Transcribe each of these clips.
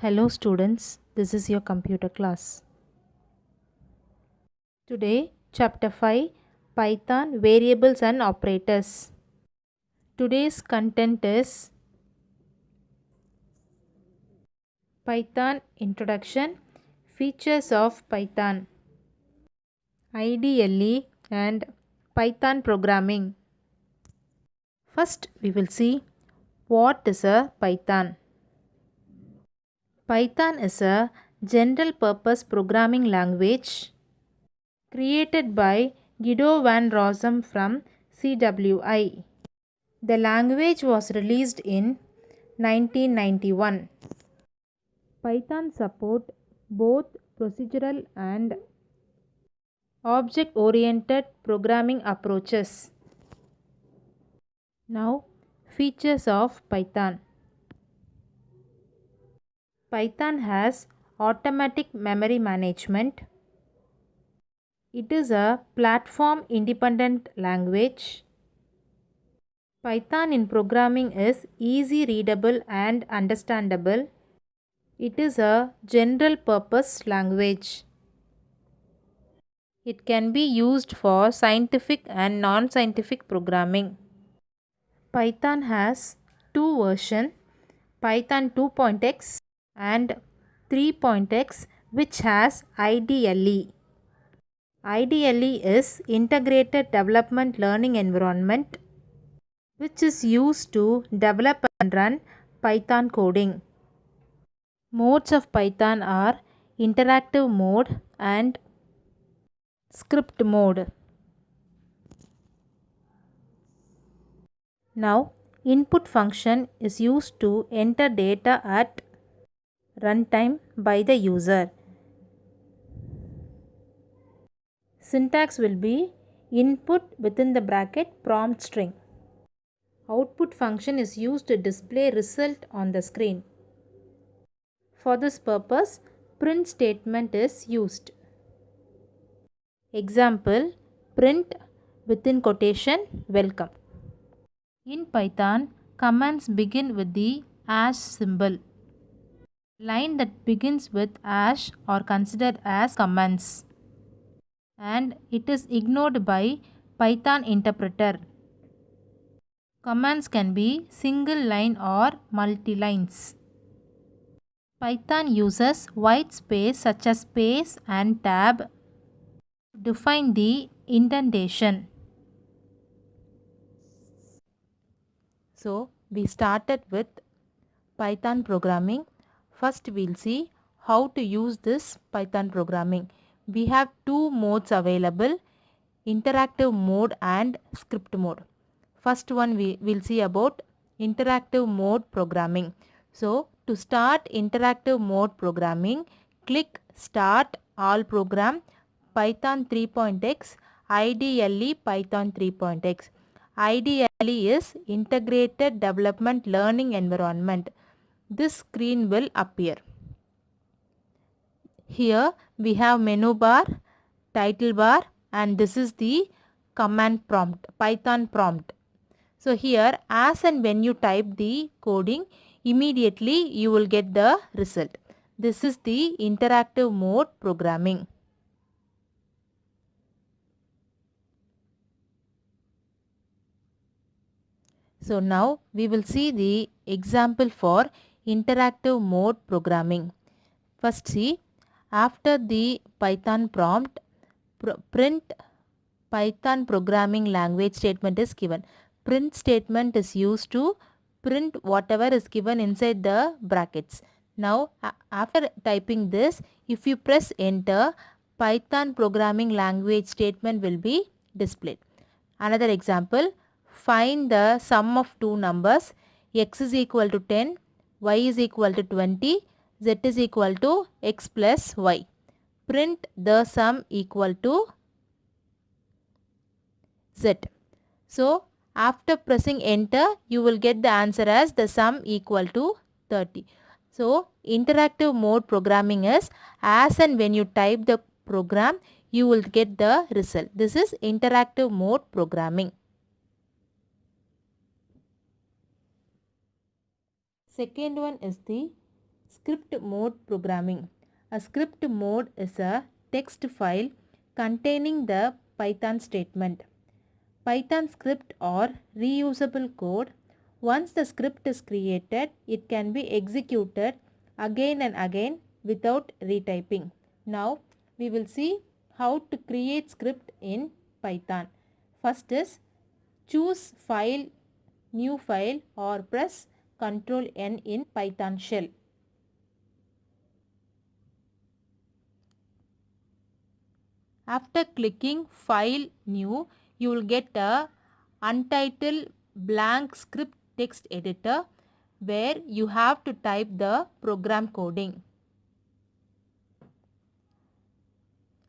Hello students, this is your computer class. Today, chapter 5 Python Variables and Operators. Today's content is Python Introduction, Features of Python, IDLE and Python Programming. First, we will see what is a Python. Python is a general purpose programming language created by Guido van Rossum from CWI. The language was released in 1991. Python support both procedural and object-oriented programming approaches. Now, features of Python. Python has automatic memory management. It is a platform-independent language. Python in programming is easy readable and understandable. It is a general purpose language. It can be used for scientific and non-scientific programming. Python has two versions, Python 2.x and 3.x, which has IDLE. IDLE is Integrated Development Learning Environment, which is used to develop and run Python coding. Modes of Python are interactive mode and script mode. Now, input function is used to enter data at runtime by the user. Syntax will be input within the bracket prompt string. Output function is used to display result on the screen. For this purpose, print statement is used. Example, print within quotation welcome. In Python, commands begin with the symbol. Line that begins with are considered as commands, and it is ignored by Python interpreter. Commands can be single line or multi-lines. Python uses white space such as space and tab to define the indentation. So, we started with Python programming. First, we'll see how to use this Python programming. We have two modes available, interactive mode and script mode. First one we will see about interactive mode programming. So, to start interactive mode programming, click Start All Program Python 3.x IDLE Python 3.x. IDLE is Integrated Development Learning Environment. This screen will appear. Here we have menu bar, title bar, and this is the command prompt, Python prompt. So here as and when you type the coding, immediately you will get the result. This is the interactive mode programming. So now we will see the example for interactive mode programming. First see, after the Python prompt, print Python programming language statement is given. Print statement is used to print whatever is given inside the brackets. Now after typing this, if you press enter, Python programming language statement will be displayed. Another example, find the sum of two numbers, x is equal to 10, y is equal to 20, z is equal to x plus y. Print the sum equal to z. So, after pressing enter, you will get the answer as the sum equal to 30. So, interactive mode programming is as and when you type the program, you will get the result. This is interactive mode programming. Second one is the Script mode programming. A script mode is a text file containing the Python statement. Python script or reusable code. Once the script is created, it can be executed again and again without retyping. Now we will see how to create script in Python. First is choose file, new file, or press Ctrl N in Python shell. After clicking file new, you will get a untitled blank script text editor where you have to type the program coding.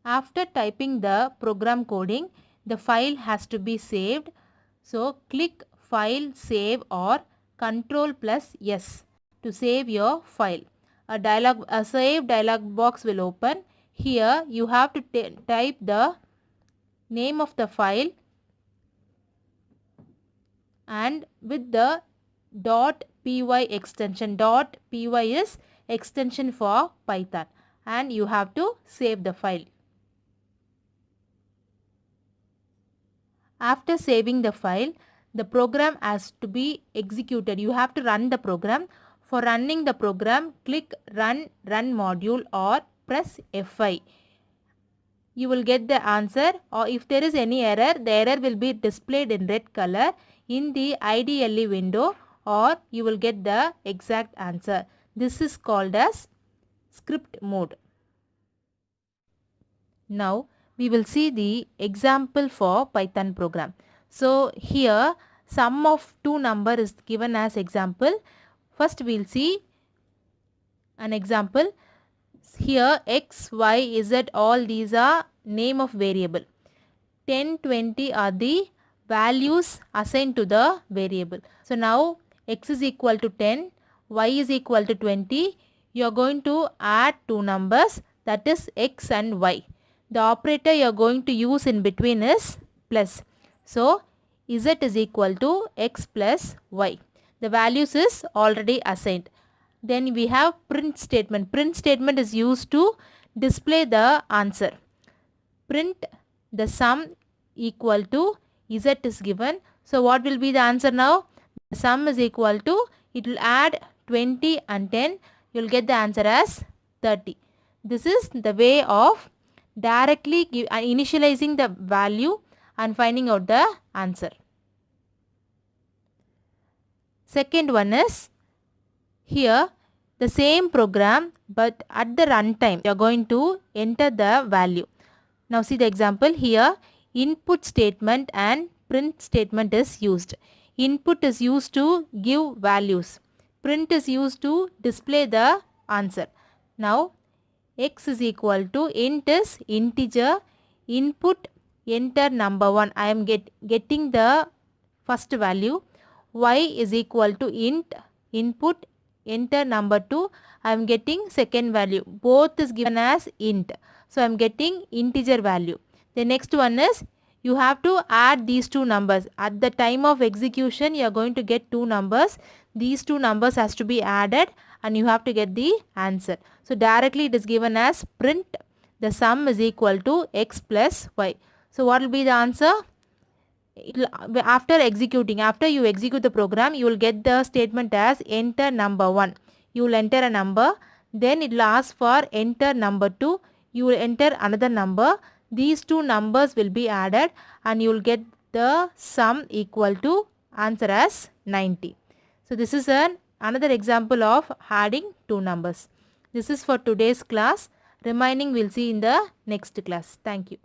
After typing the program coding, the file has to be saved. So click file save or Ctrl+S to save your file. A save dialog box will open. Here you have to type the name of the file and with the .py extension. .py is extension for Python and you have to save the file. After saving the file, the program has to be executed. You have to run the program. For running the program, click run module or press F5. You will get the answer, or if there is any error, the error will be displayed in red color in the IDLE window, or you will get the exact answer. This is called as script mode. Now we will see the example for Python program. So here sum of two number is given as example. First we will see an example. Here x, y, z, all these are name of variable. 10, 20 are the values assigned to the variable. So now x is equal to 10, y is equal to 20. You are going to add two numbers, that is x and y. The operator you are going to use in between is plus. So z is equal to x plus y. The values is already assigned. Then we have print statement. Print statement is used to display the answer. Print the sum equal to z is given. So what will be the answer now? The sum is equal to, it will add 20 and 10. You will get the answer as 30. This is the way of directly initializing the value and finding out the answer. Second one is, here the same program, but at the runtime you are going to enter the value. Now see the example here. Input statement and print statement is used. Input is used to give values. Print is used to display the answer. Now x is equal to, int is integer, input enter number 1. I am getting the first value. Y is equal to int, input enter number 2. I am getting second value. Both is given as int. So I am getting integer value. The next one is, you have to add these two numbers. At the time of execution, you are going to get two numbers. These two numbers has to be added and you have to get the answer. So directly it is given as print the sum is equal to x plus y. So what will be the answer? After you execute the program, you will get the statement as enter number 1. You will enter a number, then it will ask for enter number 2. You will enter another number. These two numbers will be added and you will get the sum equal to answer as 90. So this is another example of adding two numbers. This is for today's class. Remaining we'll see in the next class. Thank you.